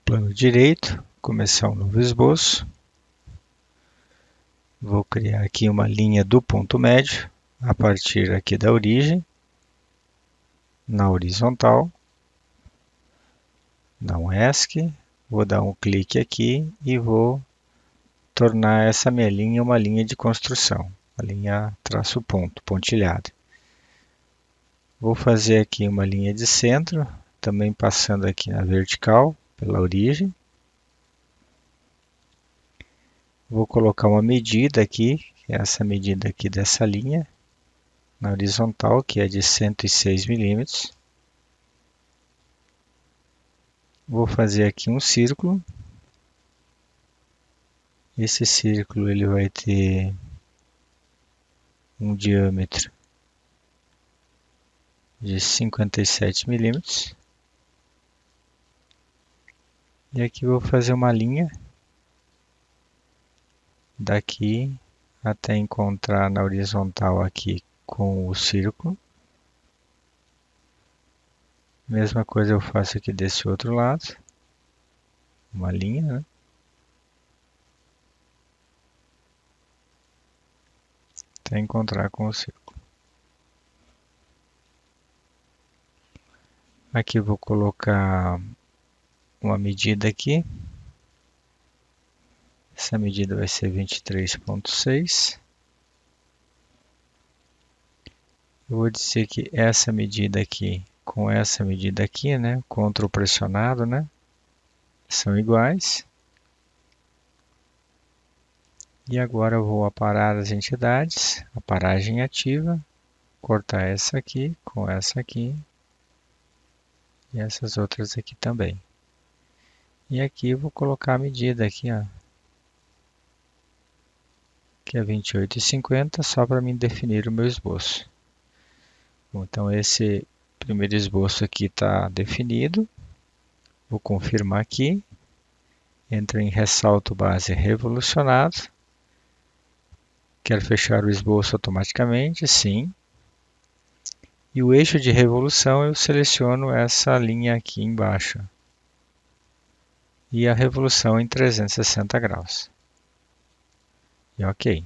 plano direito, começar um novo esboço. Vou criar aqui uma linha do ponto médio, a partir aqui da origem, na horizontal. Dar um ESC, vou dar um clique aqui e vou tornar essa minha linha uma linha de construção, a linha traço ponto, pontilhada. Vou fazer aqui uma linha de centro, também passando aqui na vertical, pela origem. Vou colocar uma medida aqui, que é essa medida aqui dessa linha, na horizontal, que é de 106 milímetros. Vou fazer aqui um círculo. Esse círculo ele vai ter um diâmetro de 57 milímetros. E aqui vou fazer uma linha daqui até encontrar na horizontal aqui com o círculo. Mesma coisa eu faço aqui desse outro lado. Uma linha, né? Até encontrar com o círculo. Aqui vou colocar uma medida aqui. Essa medida vai ser 23,6. Eu vou dizer que essa medida aqui com essa medida aqui, né, Ctrl pressionado, né, são iguais. E agora eu vou aparar as entidades, aparagem ativa, cortar essa aqui com essa aqui e essas outras aqui também. E aqui eu vou colocar a medida aqui, ó, que é 28,50, só para mim definir o meu esboço. Bom, então esse primeiro esboço aqui está definido. Vou confirmar aqui. Entro em ressalto base revolucionado. Quero fechar o esboço automaticamente, sim. E o eixo de revolução eu seleciono essa linha aqui embaixo. E a revolução em 360 graus. E ok.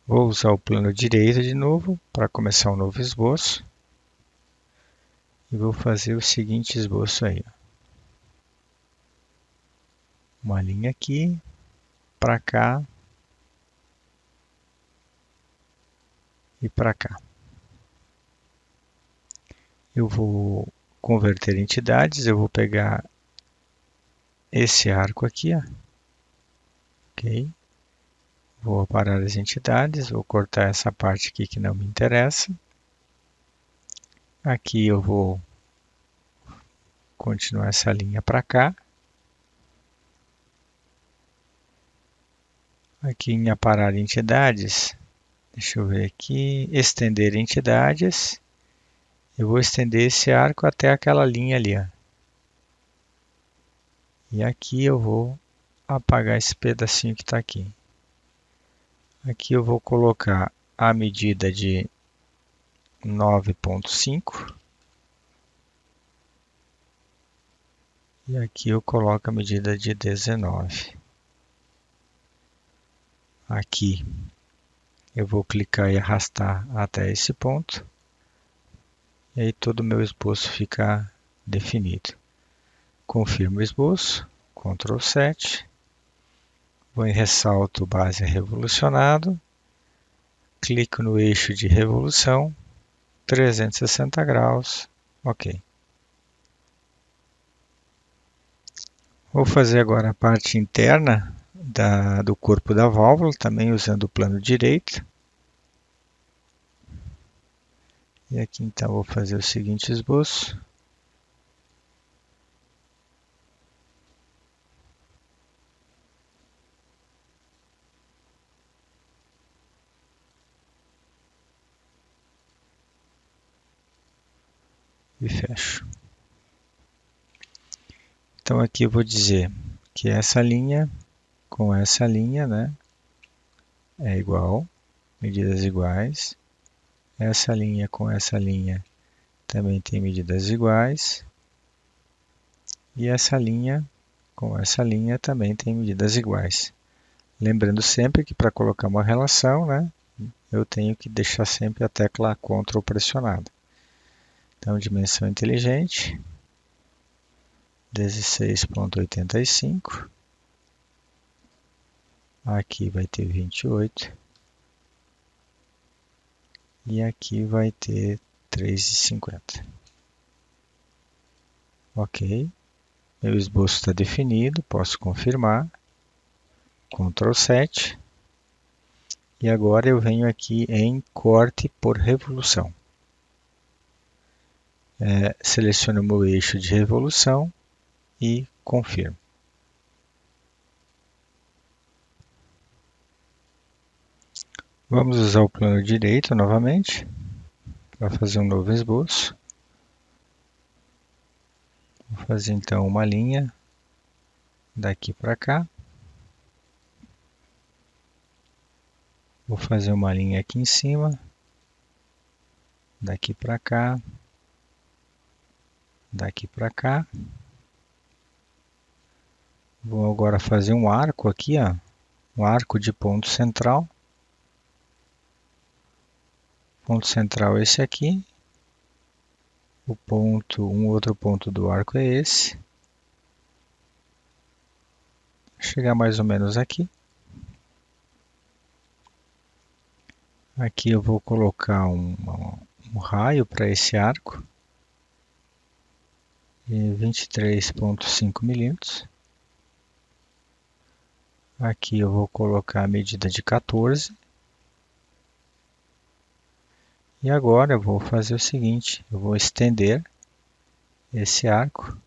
Vou usar o plano direito de novo para começar um novo esboço. E vou fazer o seguinte esboço aí. Uma linha aqui, para cá e para cá. Eu vou converter entidades, eu vou pegar esse arco aqui, ó. Ok. Vou aparar as entidades, vou cortar essa parte aqui que não me interessa. Aqui eu vou continuar essa linha para cá. Aqui em aparar entidades, deixa eu ver aqui, estender entidades. Eu vou estender esse arco até aquela linha ali, ó. E aqui eu vou apagar esse pedacinho que está aqui. Aqui eu vou colocar a medida de 9,5. E aqui eu coloco a medida de 19. Aqui eu vou clicar e arrastar até esse ponto. E aí todo o meu esboço fica definido. Confirmo o esboço, Ctrl 7. Vou em ressalto base revolucionado. Clico no eixo de revolução, 360 graus, ok. Vou fazer agora a parte interna do corpo da válvula, também usando o plano direito. E aqui então vou fazer o seguinte esboço. E fecho. Então aqui eu vou dizer que essa linha com essa linha, né, é igual, medidas iguais. Essa linha com essa linha também tem medidas iguais. e essa linha, com essa linha também tem medidas iguais. Lembrando sempre que para colocar uma relação, né, eu tenho que deixar sempre a tecla Ctrl pressionada. Então, dimensão inteligente, 16,85. Aqui vai ter 28. E aqui vai ter 3,50. Ok. Meu esboço está definido, posso confirmar. Ctrl 7. E agora eu venho aqui em corte por revolução. Seleciono o meu eixo de revolução e confirmo. Vamos usar o plano direito novamente para fazer um novo esboço. Vou fazer então uma linha daqui para cá. Vou fazer uma linha aqui em cima, daqui para cá, daqui para cá. Vou agora fazer um arco aqui, ó, um arco de ponto central. Ponto central é esse aqui. Um outro ponto do arco é esse. Vou chegar mais ou menos aqui. Aqui eu vou colocar um raio para esse arco. 23,5 milímetros. Aqui eu vou colocar a medida de 14. E agora eu vou fazer o seguinte, eu vou estender esse arco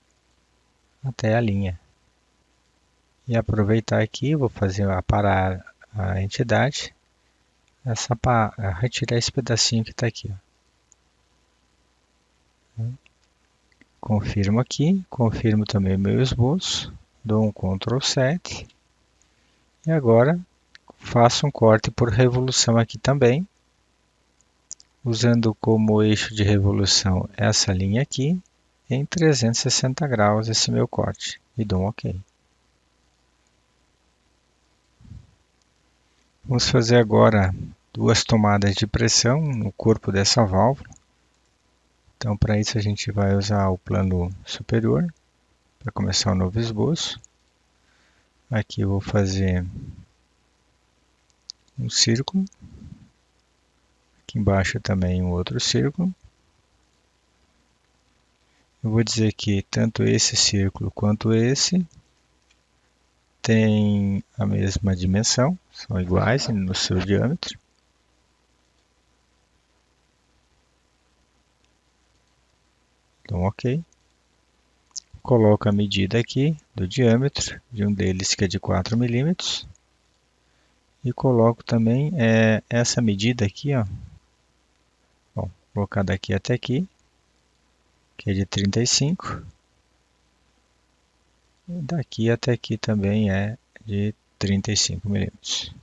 até a linha. E aproveitar aqui, vou fazer parar a entidade, retirar esse pedacinho que está aqui. Ó. Confirmo aqui, confirmo também o meu esboço, dou um Ctrl 7. E agora faço um corte por revolução aqui também, usando como eixo de revolução essa linha aqui, em 360 graus esse meu corte, e dou um OK. Vamos fazer agora duas tomadas de pressão no corpo dessa válvula. Então, para isso a gente vai usar o plano superior, para começar o novo esboço. Aqui eu vou fazer um círculo. Aqui embaixo também um outro círculo. Eu vou dizer que tanto esse círculo quanto esse tem a mesma dimensão, são iguais no seu diâmetro. Então, OK. Coloco a medida aqui do diâmetro de um deles, que é de 4 milímetros. E coloco também essa medida aqui, ó. Bom, vou colocar daqui até aqui, que é de 35. E daqui até aqui também é de 35 milímetros.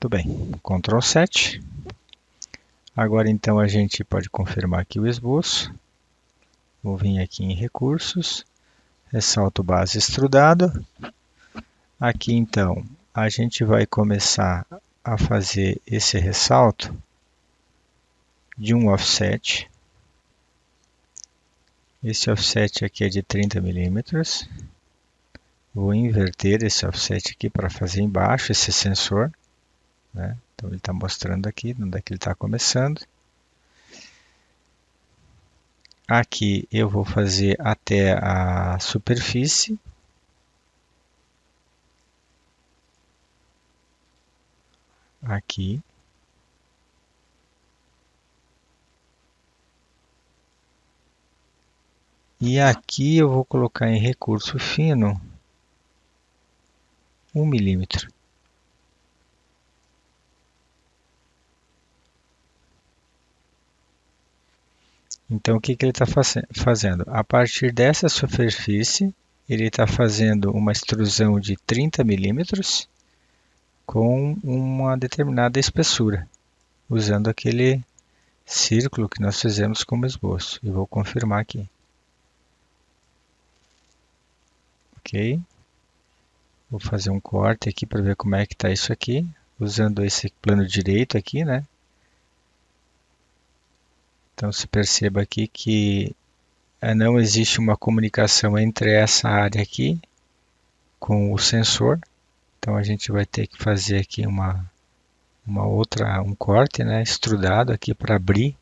Tudo bem, Ctrl 7. Agora então a gente pode confirmar aqui o esboço. Vou vir aqui em recursos, ressalto base extrudada. Aqui então a gente vai começar a fazer esse ressalto de um offset. Esse offset aqui é de 30 milímetros. Vou inverter esse offset aqui para fazer embaixo esse sensor, né? Então ele está mostrando aqui onde é que ele está começando. Aqui eu vou fazer até a superfície. Aqui. E aqui eu vou colocar em recurso fino 1 milímetro. Então o que ele está fazendo? A partir dessa superfície, ele está fazendo uma extrusão de 30 milímetros com uma determinada espessura, usando aquele círculo que nós fizemos como esboço. E vou confirmar aqui. Ok. Vou fazer um corte aqui para ver como é que está isso aqui, usando esse plano direito aqui, né? Então se perceba aqui que não existe uma comunicação entre essa área aqui com o sensor. Então a gente vai ter que fazer aqui um corte, né, extrudado aqui para abrir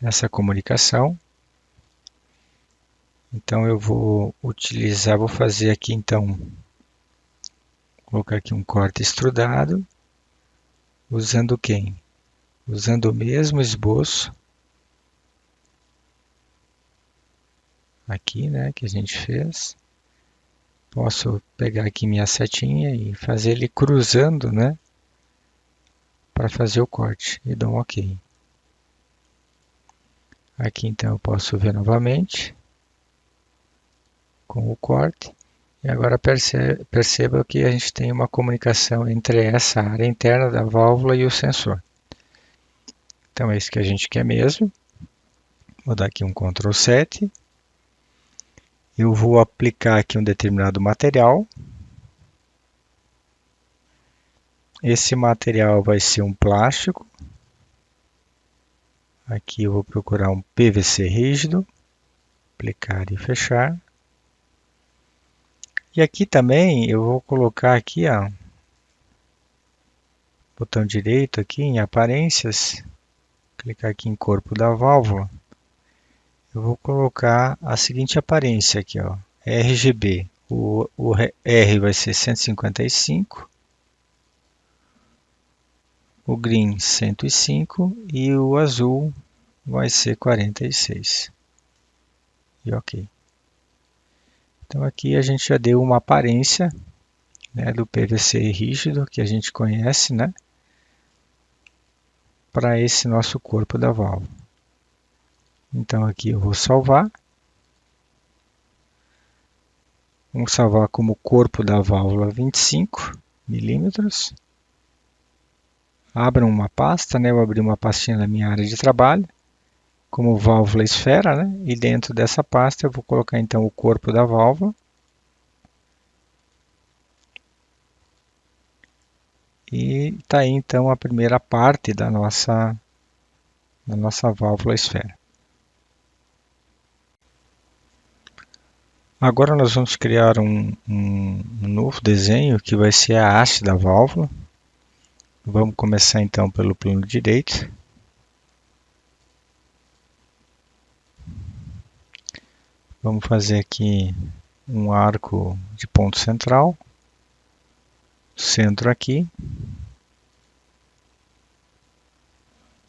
essa comunicação. Então eu vou fazer aqui então, colocar aqui um corte extrudado, usando quem? Usando o mesmo esboço aqui, né, que a gente fez. Posso pegar aqui minha setinha e fazer ele cruzando, né, para fazer o corte e dou um OK. Aqui então eu posso ver novamente com o corte. E agora perceba que a gente tem uma comunicação entre essa área interna da válvula e o sensor. Então é isso que a gente quer mesmo. Vou dar aqui um Ctrl 7. Eu vou aplicar aqui um determinado material. Esse material vai ser um plástico. Aqui eu vou procurar um PVC rígido. Aplicar e fechar. E aqui também eu vou colocar aqui, ó, botão direito aqui em aparências, clicar aqui em corpo da válvula. Eu vou colocar a seguinte aparência aqui, ó, RGB. O R vai ser 155, o green 105 e o azul vai ser 46. E OK. Então aqui a gente já deu uma aparência, né, do PVC rígido que a gente conhece, né, para esse nosso corpo da válvula. Então aqui eu vou salvar. Vamos salvar como corpo da válvula 25 milímetros. Abra uma pasta, né? Eu vou abrir uma pastinha na minha área de trabalho, como válvula esfera, né? E dentro dessa pasta eu vou colocar então o corpo da válvula. E está aí então a primeira parte da nossa válvula esfera. Agora nós vamos criar um novo desenho que vai ser a haste da válvula. Vamos começar então pelo plano direito. Vamos fazer aqui um arco de ponto central, centro aqui,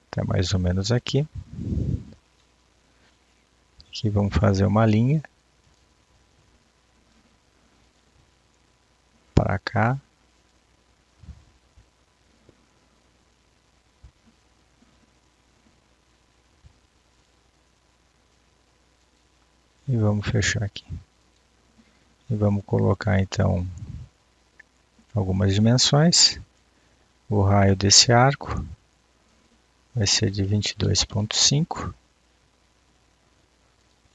até mais ou menos aqui. Aqui vamos fazer uma linha para cá. E vamos fechar aqui. E vamos colocar então algumas dimensões. O raio desse arco vai ser de 22,5.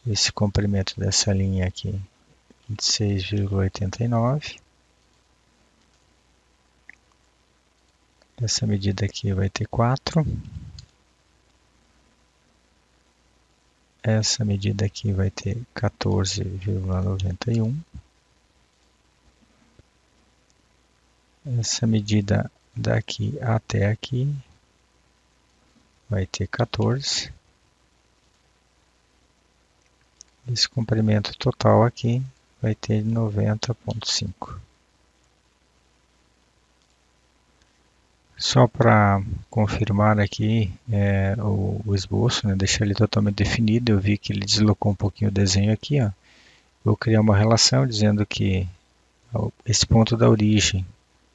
Esse comprimento dessa linha aqui, 26,89. Essa medida aqui vai ter 4. Essa medida aqui vai ter 14,91. Essa medida daqui até aqui vai ter 14. Esse comprimento total aqui vai ter 90,5. Só para confirmar aqui o esboço, né, deixar ele totalmente definido, eu vi que ele deslocou um pouquinho o desenho aqui. Ó. Vou criar uma relação dizendo que esse ponto da origem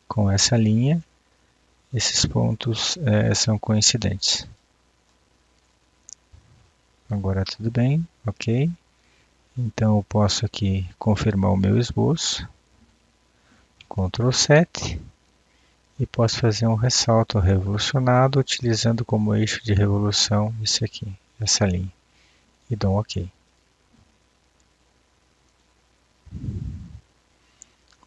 com essa linha, esses pontos são coincidentes. Agora tudo bem, ok. Então eu posso aqui confirmar o meu esboço, Ctrl 7. E posso fazer um ressalto revolucionado utilizando como eixo de revolução esse aqui, essa linha. E dou um OK.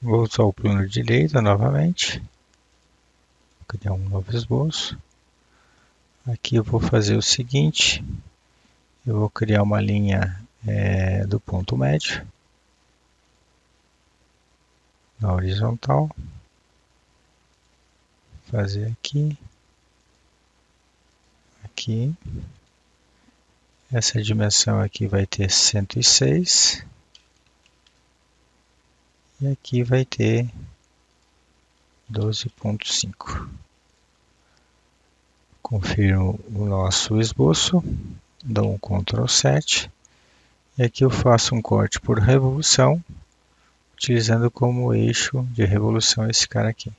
Vou usar o plano de direita novamente. Vou criar um novo esboço. Aqui eu vou fazer o seguinte. Eu vou criar uma linha do ponto médio na horizontal. Fazer aqui. Aqui. Essa dimensão aqui vai ter 106. E aqui vai ter 12,5. Confirmo o nosso esboço, dou um Ctrl 7 e aqui eu faço um corte por revolução, utilizando como eixo de revolução esse cara aqui.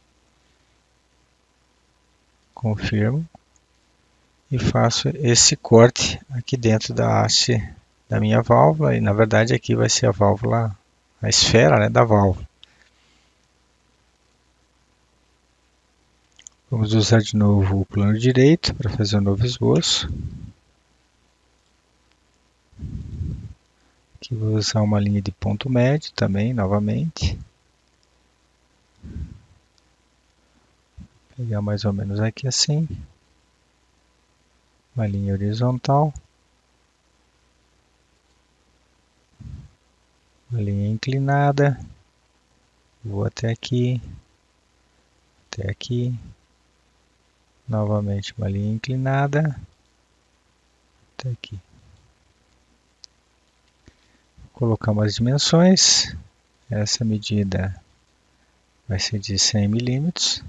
Confirmo e faço esse corte aqui dentro da haste da minha válvula, e na verdade aqui vai ser a válvula, a esfera, né, da válvula. Vamos usar de novo o plano direito para fazer um novo esboço. Aqui vou usar uma linha de ponto médio também, novamente. Pegar mais ou menos aqui assim. Uma linha horizontal. Uma linha inclinada. Vou até aqui. Até aqui. Novamente uma linha inclinada. Até aqui. Vou colocar umas dimensões. Essa medida vai ser de 100 milímetros.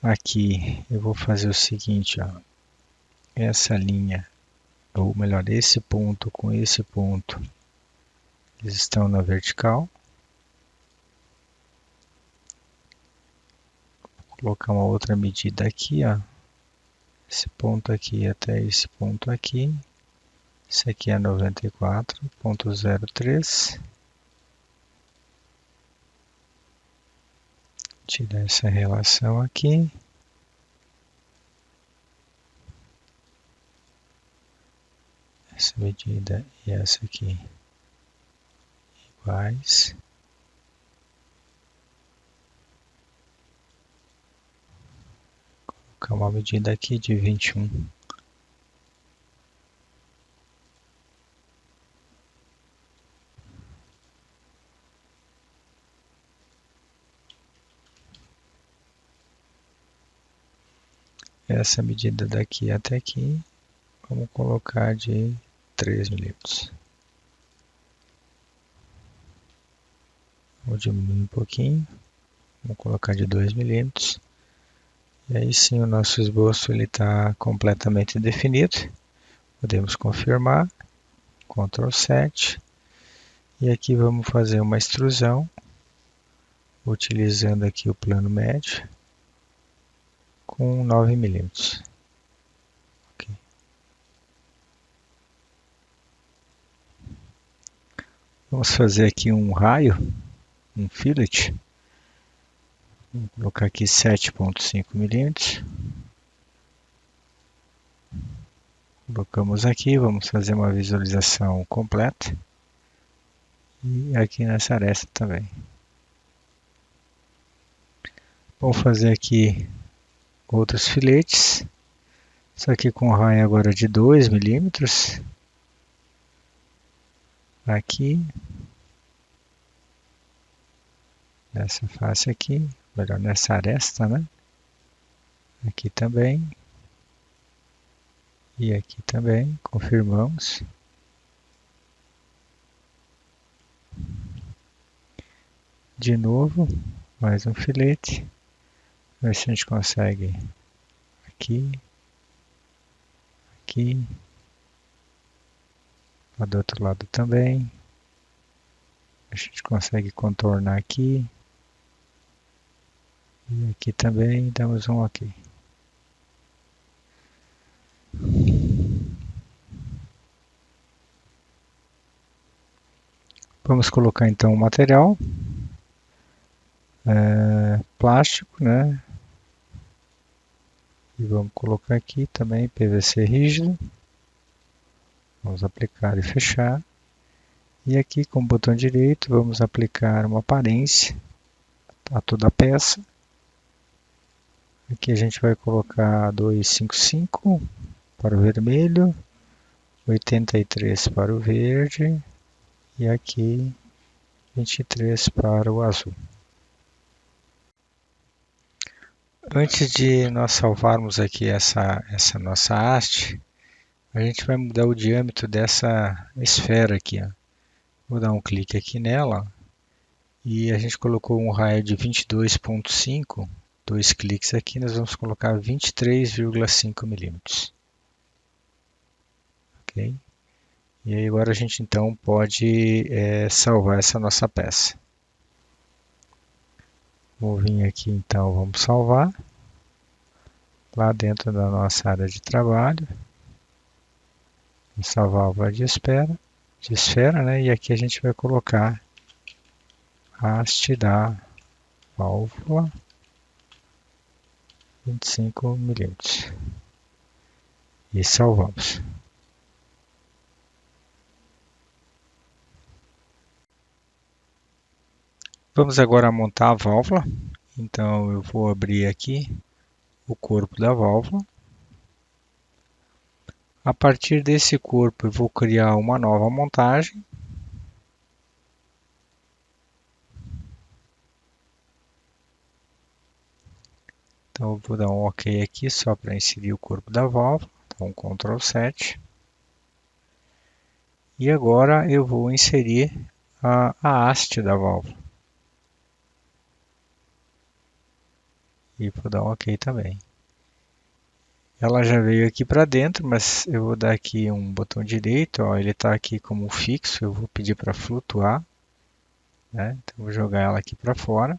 Aqui eu vou fazer o seguinte, ó. Essa linha, ou melhor, esse ponto com esse ponto, eles estão na vertical. Vou colocar uma outra medida aqui, ó. Esse ponto aqui até esse ponto aqui. Esse aqui é 94,03. Tirar essa relação aqui. Essa medida e essa aqui iguais. Vou colocar uma medida aqui de 21. Essa medida daqui até aqui, vamos colocar de 3 milímetros. Vou diminuir um pouquinho, vamos colocar de 2 milímetros. E aí sim o nosso esboço está completamente definido. Podemos confirmar, Ctrl 7. E aqui vamos fazer uma extrusão, utilizando aqui o plano médio, com 9 milímetros. Okay. Vamos fazer aqui um raio, um fillet. Vou colocar aqui 7,5 milímetros. Colocamos aqui, vamos fazer uma visualização completa. E aqui nessa aresta também. Vamos fazer aqui outros filetes. Isso aqui com raio agora de 2 milímetros. Aqui. Nessa face aqui. Melhor nessa aresta, né? Aqui também. E aqui também. Confirmamos. De novo. Mais um filete. Ver se a gente consegue aqui. Aqui. Lá do outro lado também. A gente consegue contornar aqui. E aqui também damos um OK. Vamos colocar então o material. Plástico, né? E vamos colocar aqui também PVC rígido. Vamos aplicar e fechar. E aqui com o botão direito vamos aplicar uma aparência a toda a peça. Aqui a gente vai colocar 255 para o vermelho, 83 para o verde e aqui 23 para o azul. Antes de nós salvarmos aqui essa nossa haste, a gente vai mudar o diâmetro dessa esfera aqui. Ó. Vou dar um clique aqui nela e a gente colocou um raio de 22,5. Dois cliques aqui, nós vamos colocar 23,5 milímetros. Ok? E aí agora a gente então pode salvar essa nossa peça. Vou vir aqui então, vamos salvar. Lá dentro da nossa área de trabalho. Vamos salvar a válvula de esfera, né? E aqui a gente vai colocar a haste da válvula 25 milímetros. E salvamos. Vamos agora montar a válvula. Então eu vou abrir aqui o corpo da válvula. A partir desse corpo eu vou criar uma nova montagem. Então eu vou dar um OK aqui só para inserir o corpo da válvula. Então Ctrl 7. E agora eu vou inserir a haste da válvula. E vou dar um OK também. Ela já veio aqui para dentro, mas eu vou dar aqui um botão direito, ó, ele está aqui como fixo, eu vou pedir para flutuar, né? Então vou jogar ela aqui para fora.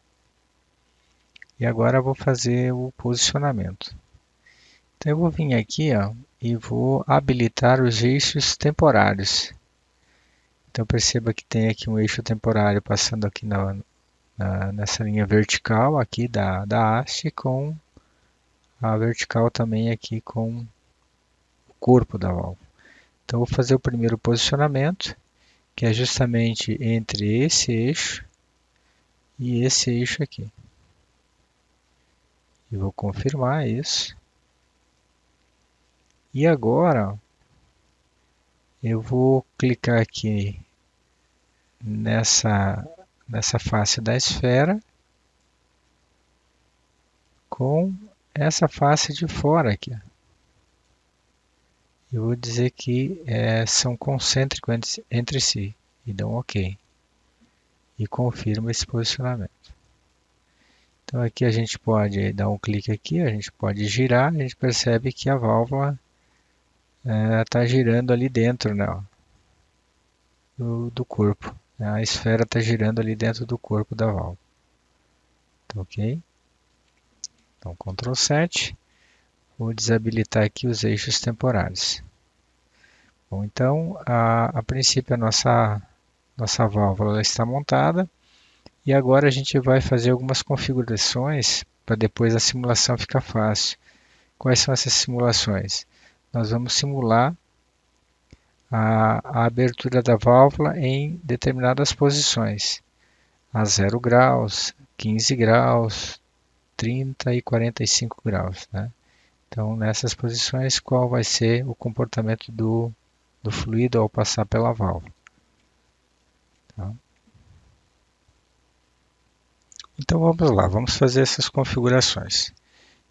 E agora eu vou fazer o posicionamento. Então eu vou vir aqui, ó, e vou habilitar os eixos temporários. Então perceba que tem aqui um eixo temporário passando aqui nessa linha vertical aqui da haste, com a vertical também aqui com o corpo da válvula. Então vou fazer o primeiro posicionamento, que é justamente entre esse eixo e esse eixo aqui. E vou confirmar isso. E agora eu vou clicar aqui nessa face da esfera com essa face de fora aqui. Eu vou dizer que são concêntricos entre si e dou um OK. E confirmo esse posicionamento. Então aqui a gente pode dar um clique aqui, a gente pode girar, a gente percebe que a válvula está girando ali dentro, né, ó, do corpo. A esfera está girando ali dentro do corpo da válvula. Tá ok? Então Ctrl 7. Vou desabilitar aqui os eixos temporários. Bom, então, a princípio a nossa válvula está montada. E agora a gente vai fazer algumas configurações para depois a simulação ficar fácil. Quais são essas simulações? Nós vamos simular a abertura da válvula em determinadas posições. A 0 graus, 15 graus, 30 e 45 graus. Né? Então, nessas posições, qual vai ser o comportamento do fluido ao passar pela válvula. Tá? Então, vamos lá, vamos fazer essas configurações.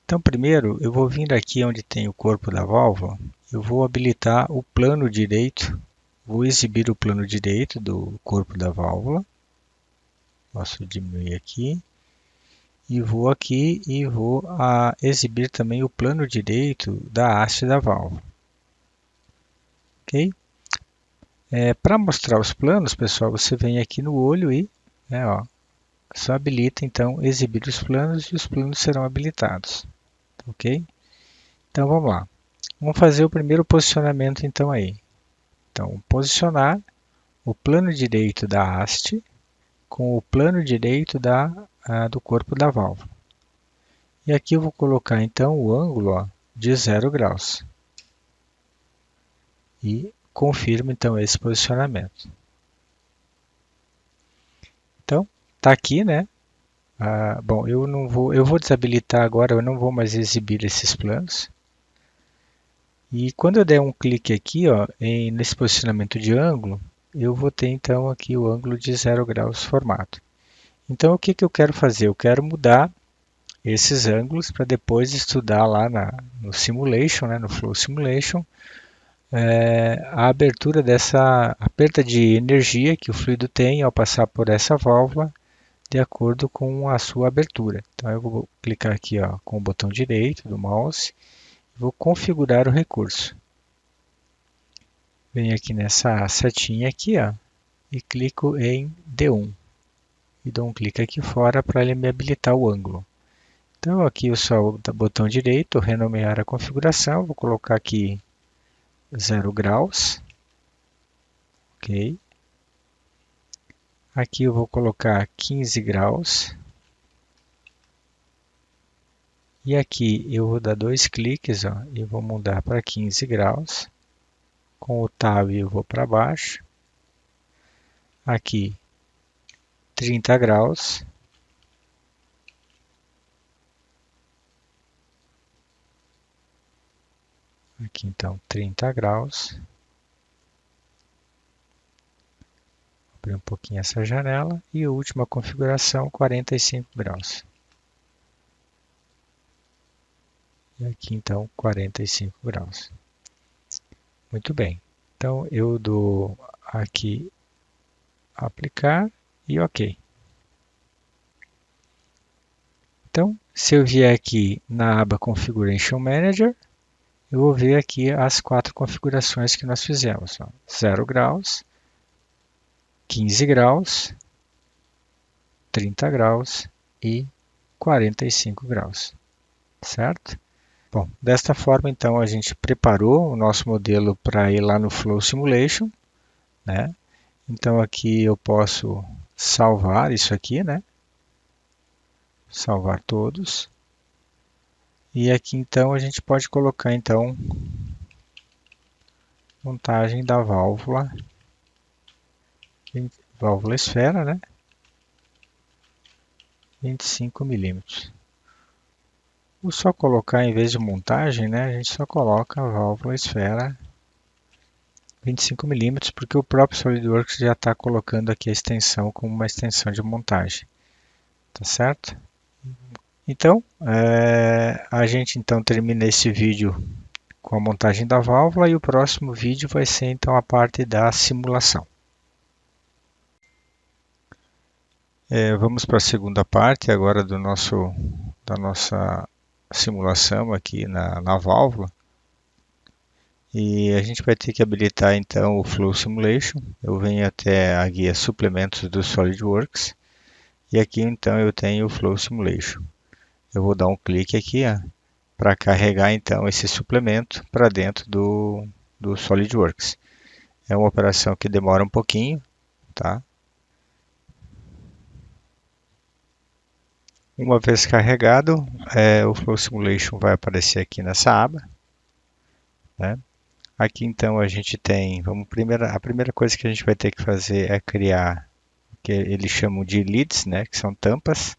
Então, primeiro, eu vou vir aqui onde tem o corpo da válvula, eu vou habilitar o plano direito, vou exibir o plano direito do corpo da válvula. Posso diminuir aqui. E vou aqui e vou exibir também o plano direito da haste da válvula. Ok? Para mostrar os planos, pessoal, você vem aqui no olho e só habilita, então, exibir os planos e os planos serão habilitados. Ok? Então, vamos lá. Vamos fazer o primeiro posicionamento, então, aí. Então, posicionar o plano direito da haste com o plano direito do corpo da válvula. E aqui eu vou colocar, então, o ângulo de 0 graus. E confirmo, então, esse posicionamento. tá aqui, né? Bom, eu vou desabilitar agora, eu não vou mais exibir esses planos. E quando eu der um clique aqui, ó, nesse posicionamento de ângulo, eu vou ter então aqui o ângulo de 0 graus formado. Então o que que eu quero fazer? Eu quero mudar esses ângulos para depois estudar lá no Simulation, né, no Flow Simulation, a abertura dessa a perda de energia que o fluido tem ao passar por essa válvula de acordo com a sua abertura. Então eu vou clicar aqui, ó, com o botão direito do mouse, vou configurar o recurso. Venho aqui nessa setinha aqui, ó, e clico em D1 e dou um clique aqui fora para ele me habilitar o ângulo. Então aqui eu só o botão direito, renomear a configuração, vou colocar aqui 0 graus, ok. Aqui eu vou colocar 15 graus. E aqui eu vou dar dois cliques, ó, e vou mudar para 15 graus. Com o Tab eu vou para baixo. Aqui 30 graus. Aqui então 30 graus. Abrir um pouquinho essa janela. E a última configuração, 45 graus. E aqui então 45 graus. Muito bem. Então eu dou aqui aplicar e OK. Então, se eu vier aqui na aba Configuration Manager, eu vou ver aqui as 4 configurações que nós fizemos. Ó. 0 graus, 15 graus, 30 graus e 45 graus, certo? Bom, desta forma, então, a gente preparou o nosso modelo para ir lá no Flow Simulation, né? Então, aqui eu posso salvar isso aqui, né? Salvar todos. E aqui, então, a gente pode colocar, então, montagem da válvula esfera, né? 25 milímetros. Vou só colocar, em vez de montagem, né, a gente só coloca a válvula esfera 25 milímetros, porque o próprio SolidWorks já está colocando aqui a extensão como uma extensão de montagem. Tá certo? Então, a gente então termina esse vídeo com a montagem da válvula e o próximo vídeo vai ser então a parte da simulação. Vamos para a segunda parte agora da nossa simulação aqui na válvula. E a gente vai ter que habilitar então o Flow Simulation. Eu venho até a guia Suplementos do SolidWorks. E aqui então eu tenho o Flow Simulation. Eu vou dar um clique aqui para carregar então esse suplemento para dentro do SolidWorks. É uma operação que demora um pouquinho, tá? Uma vez carregado, o Flow Simulation vai aparecer aqui nessa aba, né? Aqui então a gente tem, a primeira coisa que a gente vai ter que fazer é criar o que eles chamam de leads, né, que são tampas.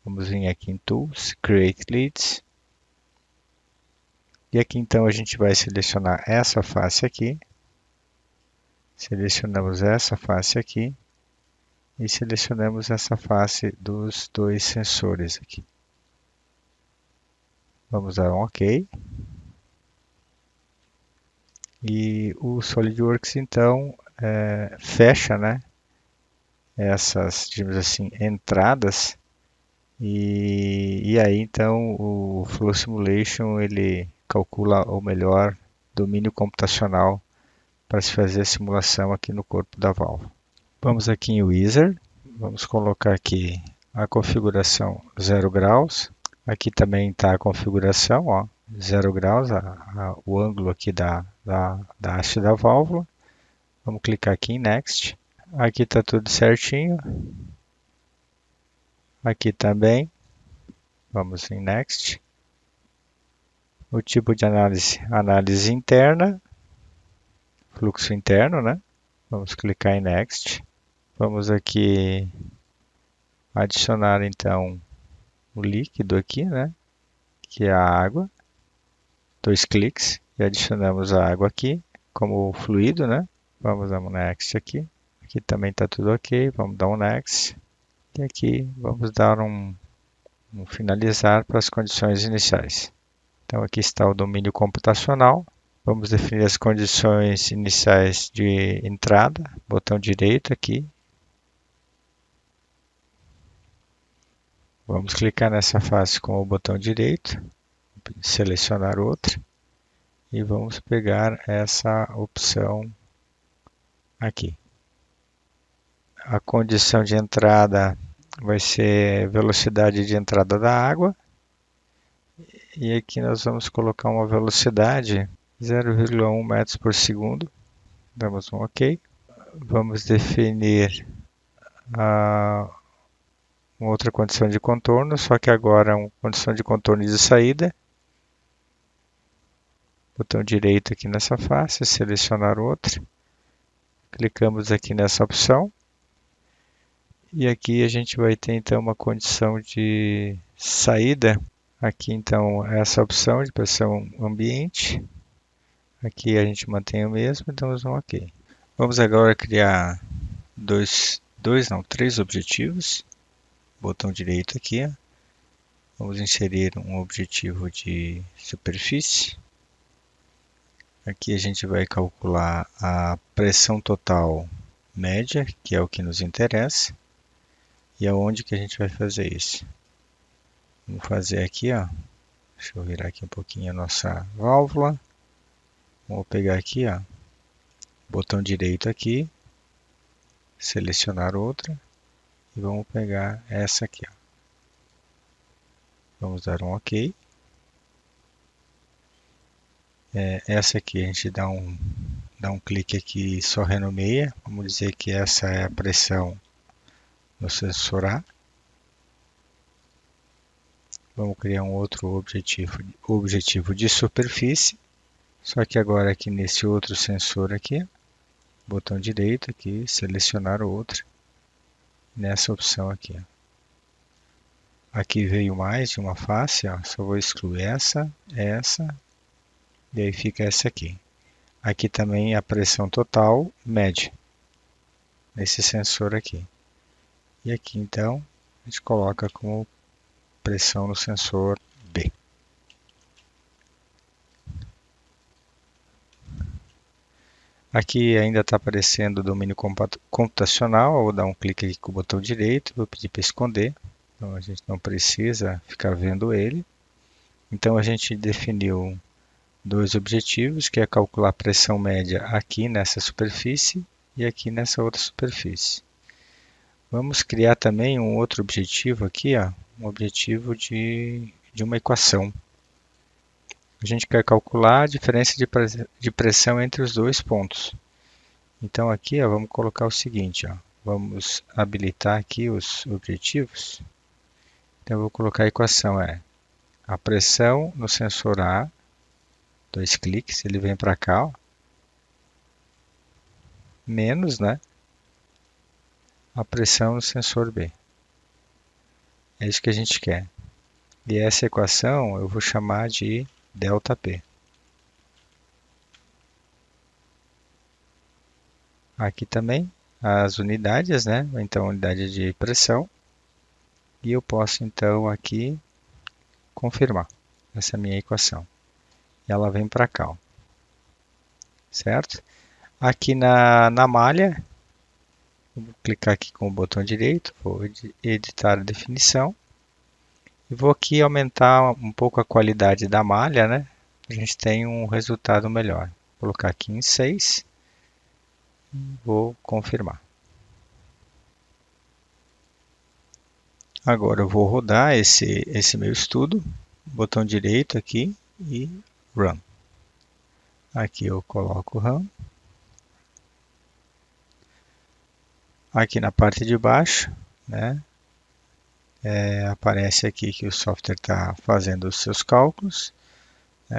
Vamos vir aqui em Tools, Create Leads. E aqui então a gente vai selecionar essa face aqui. Selecionamos essa face aqui. E selecionamos essa face dos dois sensores aqui. Vamos dar um OK. E o SolidWorks então fecha, né, essas, digamos assim, entradas e aí então o Flow Simulation ele calcula o melhor domínio computacional para se fazer a simulação aqui no corpo da válvula. Vamos aqui em Wizard, vamos colocar aqui a configuração 0 graus. Aqui também está a configuração, ó, 0 graus, o ângulo aqui da haste da válvula. Vamos clicar aqui em Next. Aqui está tudo certinho. Aqui também. Vamos em Next. O tipo de análise interna. Fluxo interno, né? Vamos clicar em Next. Vamos aqui adicionar então o líquido aqui, né? Que é a água. 2 cliques e adicionamos a água aqui como fluido, né? Vamos dar um Next aqui. Aqui também está tudo ok. Vamos dar um Next. E aqui vamos dar um finalizar para as condições iniciais. Então aqui está o domínio computacional. Vamos definir as condições iniciais de entrada. Botão direito aqui. Vamos clicar nessa face com o botão direito. Selecionar outra. E vamos pegar essa opção aqui. A condição de entrada vai ser velocidade de entrada da água. E aqui nós vamos colocar uma velocidade 0,1 metros por segundo. Damos um OK. Vamos definir uma outra condição de contorno, só que agora é uma condição de contorno de saída. Botão direito aqui nessa face, selecionar outra. Clicamos aqui nessa opção. E aqui a gente vai ter então uma condição de saída. Aqui então essa opção de pressão ambiente. Aqui a gente mantém o mesmo e damos um OK. Vamos agora criar três objetivos. Botão direito aqui. Vamos inserir um objetivo de superfície. Aqui a gente vai calcular a pressão total média, que é o que nos interessa. E aonde que a gente vai fazer isso? Vamos fazer aqui, ó. Deixa eu virar aqui um pouquinho a nossa válvula. Vou pegar aqui, ó. Botão direito aqui. Selecionar outra. E vamos pegar essa aqui, ó. Vamos dar um OK. Essa aqui a gente dá um clique aqui e só renomeia. Vamos dizer que essa é a pressão no sensor A. Vamos criar um outro objetivo de superfície. Só que agora aqui nesse outro sensor aqui, botão direito aqui, selecionar outro. Nessa opção aqui. Aqui veio mais de uma face, ó. Só vou excluir essa. E aí fica essa aqui. Aqui também a pressão total média. Nesse sensor aqui. E aqui então a gente coloca como pressão no sensor B. Aqui ainda está aparecendo o domínio computacional. Eu vou dar um clique aqui com o botão direito. Vou pedir para esconder. Então a gente não precisa ficar vendo ele. Então a gente definiu dois objetivos, que é calcular a pressão média aqui nessa superfície e aqui nessa outra superfície. Vamos criar também um outro objetivo aqui, ó, um objetivo de uma equação. A gente quer calcular a diferença de pressão entre os dois pontos. Então aqui, ó, vamos colocar o seguinte, ó, vamos habilitar aqui os objetivos. Então eu vou colocar a equação, a pressão no sensor A, 2 cliques, ele vem para cá, ó, menos, né, a pressão no sensor B. É isso que a gente quer. E essa equação eu vou chamar de ΔP. Aqui também as unidades, né? Então, unidade de pressão. E eu posso, então, aqui confirmar essa minha equação. E ela vem para cá, ó. Certo? Aqui na malha, vou clicar aqui com o botão direito, vou editar a definição. E vou aqui aumentar um pouco a qualidade da malha, né? A gente tem um resultado melhor. Vou colocar aqui em 6. Vou confirmar. Agora eu vou rodar esse meu estudo. Botão direito aqui e Run. Aqui eu coloco Run. Aqui na parte de baixo, né? Aparece aqui que o software está fazendo os seus cálculos,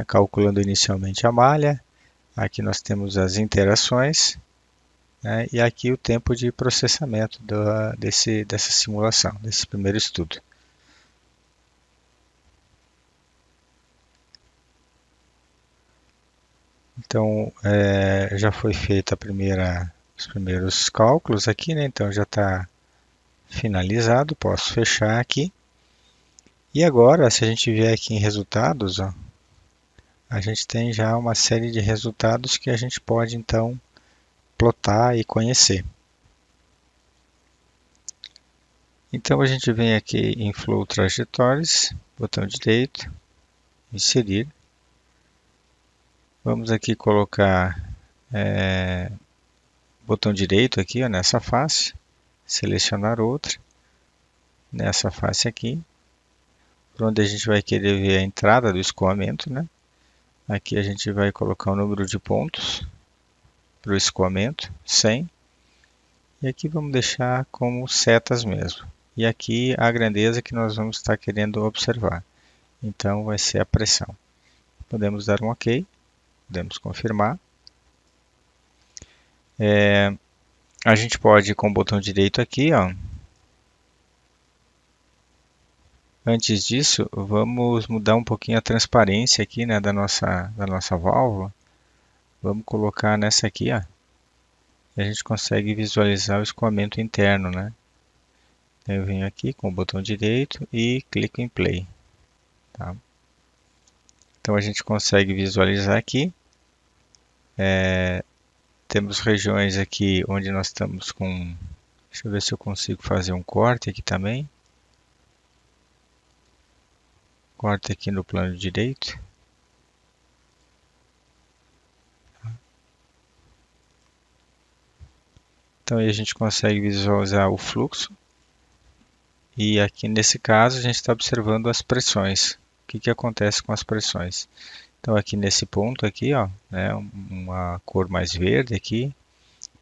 calculando inicialmente a malha. Aqui nós temos as interações, né? E aqui o tempo de processamento dessa simulação, desse primeiro estudo. Então, já foi feita os primeiros cálculos aqui, né? Então já está finalizado, posso fechar aqui. E agora, se a gente vier aqui em resultados, ó, a gente tem já uma série de resultados que a gente pode então plotar e conhecer. Então a gente vem aqui em Flow Trajectories, botão direito, inserir. Vamos aqui colocar botão direito aqui, ó, nessa face, selecionar outra, nessa face aqui, por onde a gente vai querer ver a entrada do escoamento, né? Aqui a gente vai colocar o número de pontos para o escoamento, 100. E aqui vamos deixar como setas mesmo. E aqui a grandeza que nós vamos estar querendo observar. Então vai ser a pressão. Podemos dar um OK, podemos confirmar. A gente pode, com o botão direito aqui, ó. Antes disso, vamos mudar um pouquinho a transparência aqui, né, da nossa válvula. Vamos colocar nessa aqui, ó. E a gente consegue visualizar o escoamento interno, né? Então, eu venho aqui com o botão direito e clico em Play. Tá? Então a gente consegue visualizar aqui. Temos regiões aqui onde nós estamos com... Deixa eu ver se eu consigo fazer um corte aqui também. Corte aqui no plano direito. Então aí a gente consegue visualizar o fluxo. E aqui nesse caso a gente está observando as pressões. O que acontece com as pressões? Então aqui nesse ponto aqui, ó, né, uma cor mais verde aqui,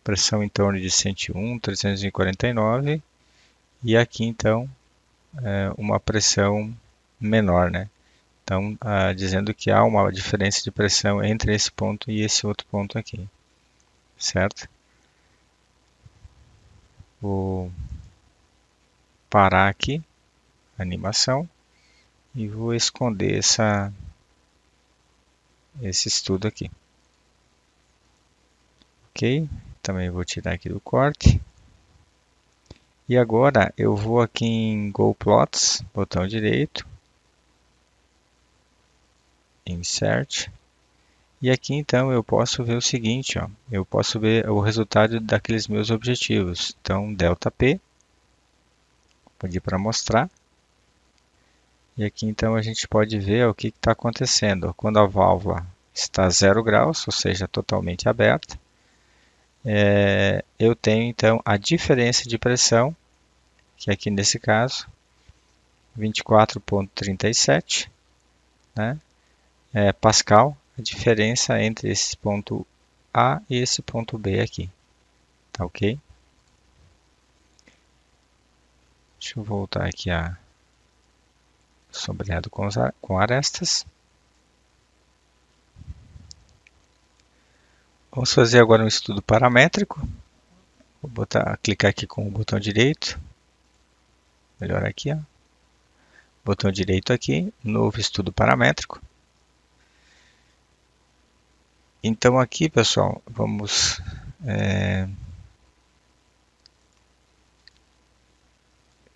pressão em torno de 101, 349, e aqui então uma pressão menor, né? Então dizendo que há uma diferença de pressão entre esse ponto e esse outro ponto aqui, certo? Vou parar aqui a animação e vou esconder esse estudo aqui. Ok, também vou tirar aqui do corte. E agora eu vou aqui em Go Plots, botão direito, Insert. E aqui então eu posso ver o seguinte, ó, eu posso ver o resultado daqueles meus objetivos. Então, ΔP, vou pedir para mostrar. E aqui então a gente pode ver o que está acontecendo. Quando a válvula está a 0 graus, ou seja, totalmente aberta, eu tenho então a diferença de pressão, que aqui nesse caso, 24,37, né? Pascal, a diferença entre esse ponto A e esse ponto B aqui. Tá ok? Deixa eu voltar aqui a sombreado com arestas. Vamos fazer agora um estudo paramétrico. Vou clicar aqui com o botão direito. Melhor aqui, ó. Botão direito aqui, novo estudo paramétrico. Então aqui, pessoal, vamos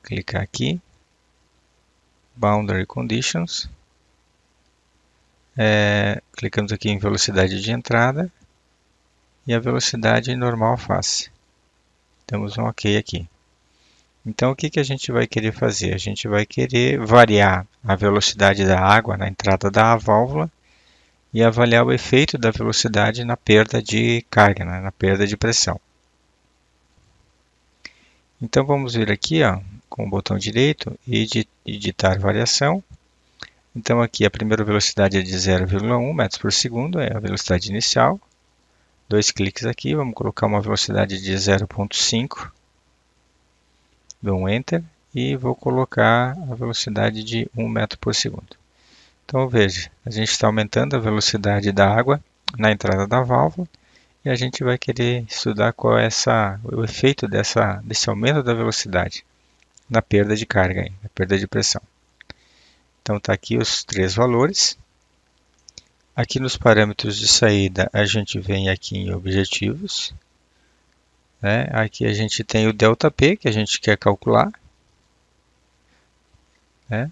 clicar aqui, Boundary Conditions. Clicamos aqui em velocidade de entrada e a velocidade normal face. Damos um OK aqui. Então o que a gente vai querer fazer? A gente vai querer variar a velocidade da água na entrada da válvula e avaliar o efeito da velocidade na perda de carga, né, na perda de pressão. Então vamos vir aqui, ó, com o botão direito e editar variação. Então aqui a primeira velocidade é de 0,1 metros por segundo, é a velocidade inicial. Dois cliques aqui, vamos colocar uma velocidade de 0,5. Dou um Enter e vou colocar a velocidade de 1 metro por segundo. Então veja, a gente está aumentando a velocidade da água na entrada da válvula e a gente vai querer estudar qual é o efeito desse aumento da velocidade na perda de carga, na perda de pressão. Então está aqui os três valores. Aqui nos parâmetros de saída a gente vem aqui em objetivos, né? Aqui a gente tem o ΔP que a gente quer calcular, né?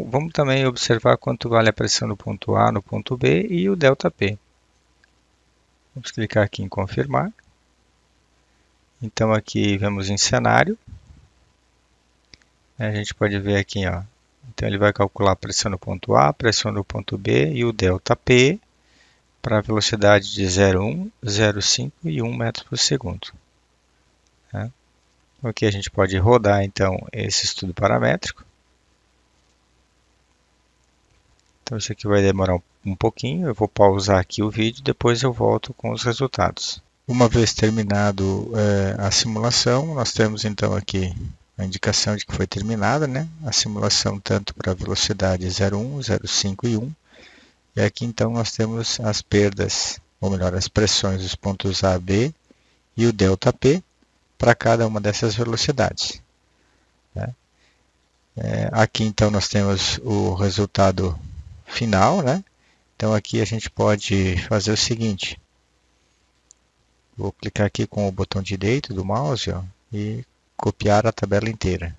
Vamos também observar quanto vale a pressão no ponto A, no ponto B e o ΔP. Vamos clicar aqui em confirmar. Então aqui vemos em cenário. A gente pode ver aqui, ó. Então ele vai calcular a pressão no ponto A, pressão no ponto B e o ΔP para a velocidade de 0,1, 0,5 e 1 metro por segundo. Tá? Aqui a gente pode rodar então esse estudo paramétrico. Então isso aqui vai demorar um pouquinho, eu vou pausar aqui o vídeo, depois eu volto com os resultados. Uma vez terminado a simulação, nós temos então aqui a indicação de que foi terminada, né? A simulação tanto para a velocidade 0,1, 0,5 e 1. E aqui então nós temos as perdas, ou melhor, as pressões dos pontos A, B e o ΔP para cada uma dessas velocidades. Né? Aqui então nós temos o resultado final, né? Então aqui a gente pode fazer o seguinte. Vou clicar aqui com o botão direito do mouse, ó, e copiar a tabela inteira.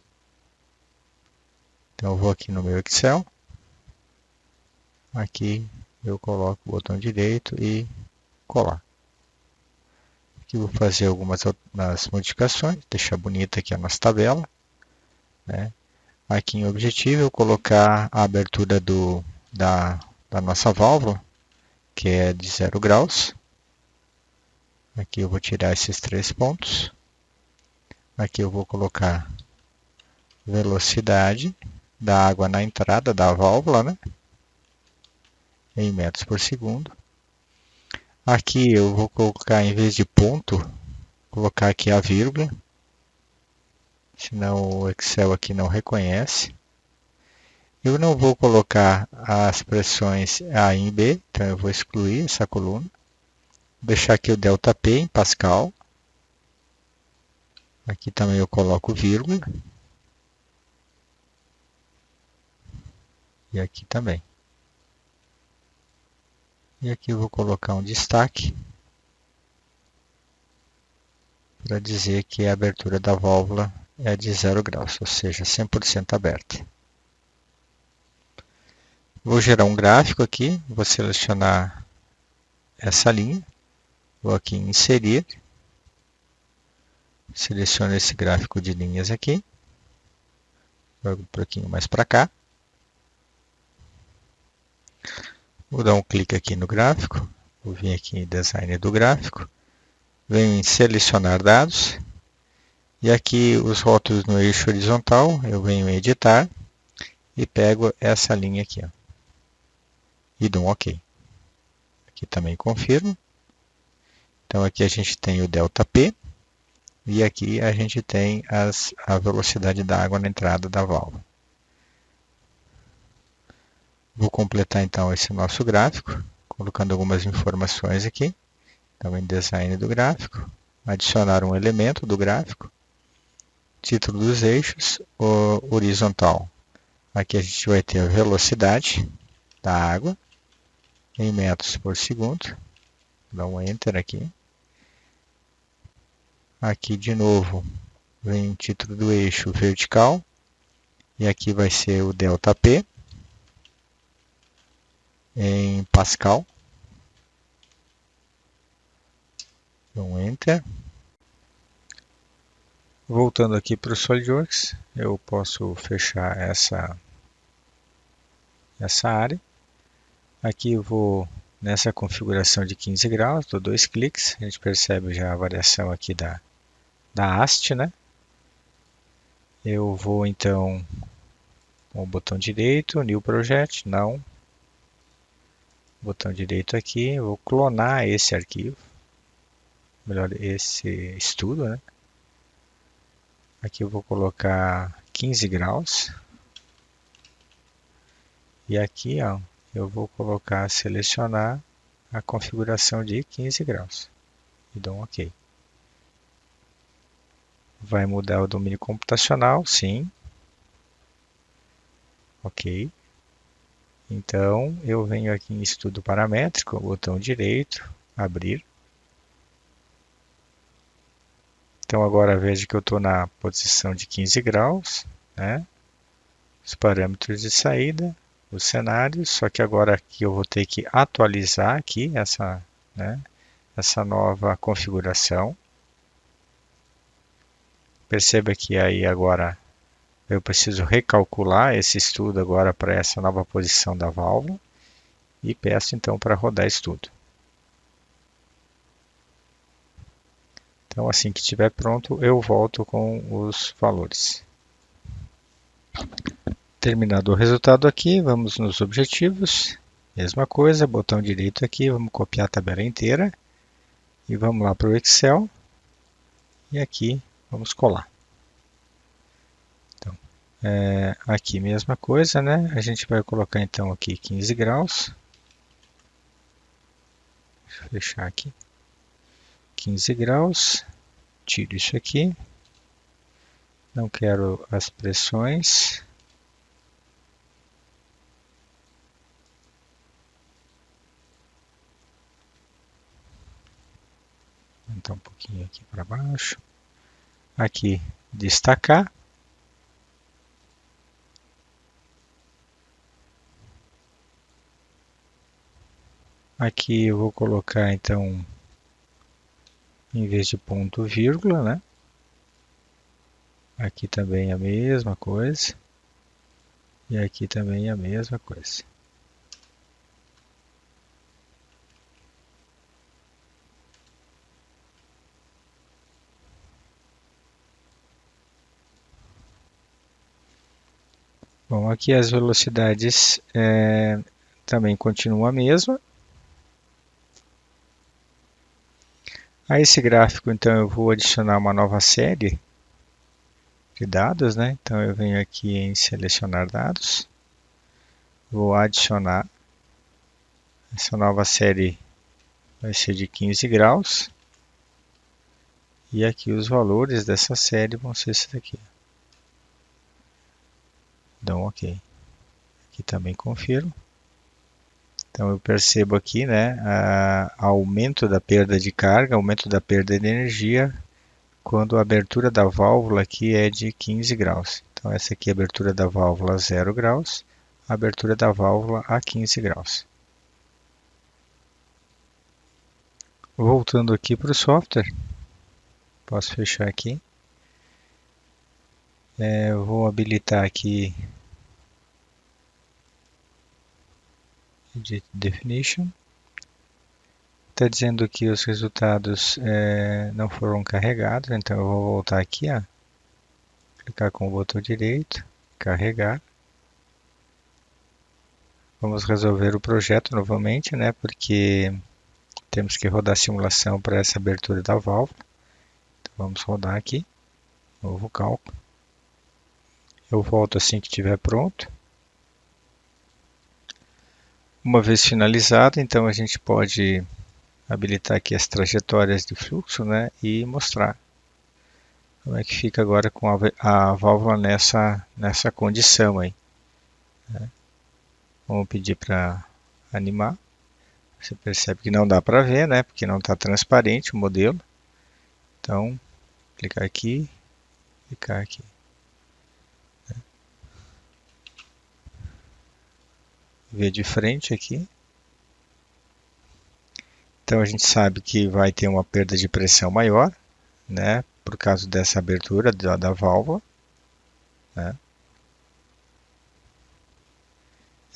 Então eu vou aqui no meu Excel. Aqui eu coloco o botão direito e colar. Aqui eu vou fazer algumas modificações, deixar bonita aqui a nossa tabela. Né? Aqui em objetivo eu colocar a abertura da nossa válvula, que é de 0 graus. Aqui eu vou tirar esses 3 pontos. Aqui eu vou colocar velocidade da água na entrada da válvula, né? Em metros por segundo. Aqui eu vou colocar, em vez de ponto, colocar aqui a vírgula. Senão o Excel aqui não reconhece. Eu não vou colocar as pressões A e B, então eu vou excluir essa coluna. Vou deixar aqui o ΔP em Pascal. Aqui também eu coloco vírgula. E aqui também. E aqui eu vou colocar um destaque para dizer que a abertura da válvula é de 0 graus, ou seja, 100% aberta. Vou gerar um gráfico aqui, vou selecionar essa linha, vou aqui em inserir, seleciono esse gráfico de linhas aqui, jogo um pouquinho mais para cá. Vou dar um clique aqui no gráfico, vou vir aqui em design do gráfico, venho em selecionar dados, e aqui os rótulos no eixo horizontal, eu venho em editar, e pego essa linha aqui, ó, e dou um OK. Aqui também confirmo. Então aqui a gente tem o ΔP, e aqui a gente tem a velocidade da água na entrada da válvula. Vou completar então esse nosso gráfico, colocando algumas informações aqui. Então, em design do gráfico, adicionar um elemento do gráfico, título dos eixos, horizontal. Aqui a gente vai ter a velocidade da água em metros por segundo. Dá um Enter aqui. Aqui de novo vem o título do eixo vertical. E aqui vai ser o ΔP em Pascal. Dá um Enter. Voltando aqui para o SolidWorks, eu posso fechar essa área. Aqui eu vou nessa configuração de 15 graus, dou 2 cliques, a gente percebe já a variação aqui da haste, né? Eu vou então com o botão direito, New Project, não. Botão direito aqui, eu vou clonar esse arquivo, melhor esse estudo, né? Aqui eu vou colocar 15 graus. E aqui, ó, eu vou colocar, selecionar a configuração de 15 graus. e dou um OK. Vai mudar o domínio computacional? Sim. OK. Então, eu venho aqui em estudo paramétrico, botão direito, abrir. Então, agora veja que eu estou na posição de 15 graus, né? Os parâmetros de saída, os cenários, só que agora aqui eu vou ter que atualizar aqui essa, né, essa nova configuração. Perceba que aí agora eu preciso recalcular esse estudo agora para essa nova posição da válvula e peço então para rodar estudo. Então assim que estiver pronto eu volto com os valores. Terminado o resultado aqui, vamos nos objetivos. Mesma coisa, botão direito aqui, vamos copiar a tabela inteira e vamos lá para o Excel e aqui vamos colar. Então, aqui mesma coisa, né? A gente vai colocar então aqui 15 graus. Deixa eu fechar aqui. 15 graus. Tiro isso aqui. Não quero as pressões. Então um pouquinho aqui para baixo. Aqui destacar. Aqui eu vou colocar então, em vez de ponto, vírgula, né? Aqui também a mesma coisa. E aqui também a mesma coisa. Bom, aqui as velocidades também continuam a mesma. A esse gráfico, então, eu vou adicionar uma nova série de dados, né? Então, eu venho aqui em selecionar dados. Vou adicionar. Essa nova série vai ser de 15 graus. E aqui os valores dessa série vão ser esse daqui. Dou um OK. Aqui também confirmo. Então eu percebo aqui, né, aumento da perda de carga, aumento da perda de energia, quando a abertura da válvula aqui é de 15 graus. Então essa aqui é a abertura da válvula a 0 graus, a abertura da válvula a 15 graus. Voltando aqui para o software, posso fechar aqui. Eu vou habilitar aqui Edit Definition. Está dizendo que os resultados não foram carregados, então eu vou voltar aqui, ó, clicar com o botão direito, carregar. Vamos resolver o projeto novamente, né, porque temos que rodar a simulação para essa abertura da válvula. Então, vamos rodar aqui, novo cálculo. Eu volto assim que estiver pronto. Uma vez finalizado, então a gente pode habilitar aqui as trajetórias de fluxo, né, e mostrar como é que fica agora com a válvula nessa condição aí, né. Vamos pedir para animar. Você percebe que não dá para ver, né, porque não está transparente o modelo. Então, clicar aqui, clicar aqui. Ver de frente aqui. Então a gente sabe que vai ter uma perda de pressão maior, né, por causa dessa abertura da válvula, né.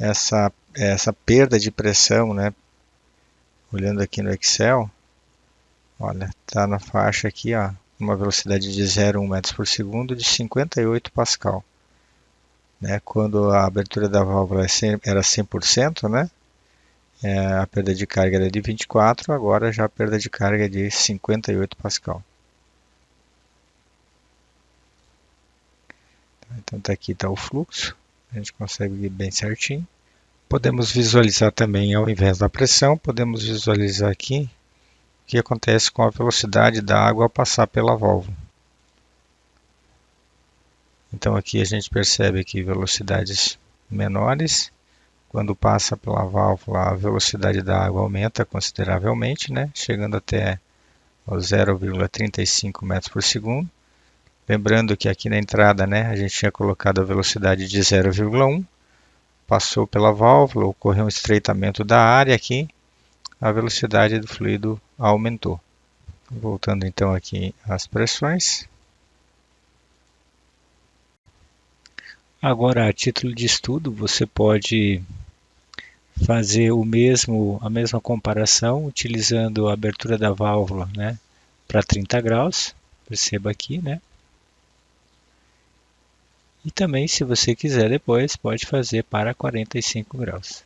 Essa perda de pressão, né, olhando aqui no Excel, olha, está na faixa aqui, ó, uma velocidade de 0,1 metros por segundo de 58 Pascal. Né, quando a abertura da válvula era 100%, né, a perda de carga era de 24, agora já a perda de carga é de 58 Pascal. Então tá aqui está o fluxo, a gente consegue ver bem certinho. Podemos visualizar também, ao invés da pressão, podemos visualizar aqui que acontece com a velocidade da água ao passar pela válvula. Então aqui a gente percebe que velocidades menores, quando passa pela válvula, a velocidade da água aumenta consideravelmente, né? Chegando até aos 0,35 metros por segundo. Lembrando que aqui na entrada, né, a gente tinha colocado a velocidade de 0,1, passou pela válvula, ocorreu um estreitamento da área aqui, a velocidade do fluido aumentou. Voltando então aqui às pressões. Agora, a título de estudo, você pode fazer a mesma comparação utilizando a abertura da válvula, né, para 30 graus. Perceba aqui, né? E também, se você quiser depois, pode fazer para 45 graus,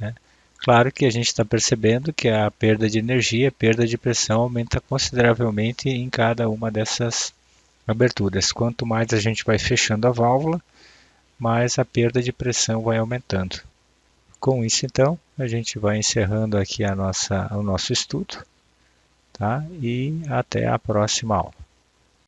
né? Claro que a gente está percebendo que a perda de energia, a perda de pressão aumenta consideravelmente em cada uma dessas aberturas. Quanto mais a gente vai fechando a válvula, mais a perda de pressão vai aumentando. Com isso, então, a gente vai encerrando aqui o nosso estudo, tá? E até a próxima aula.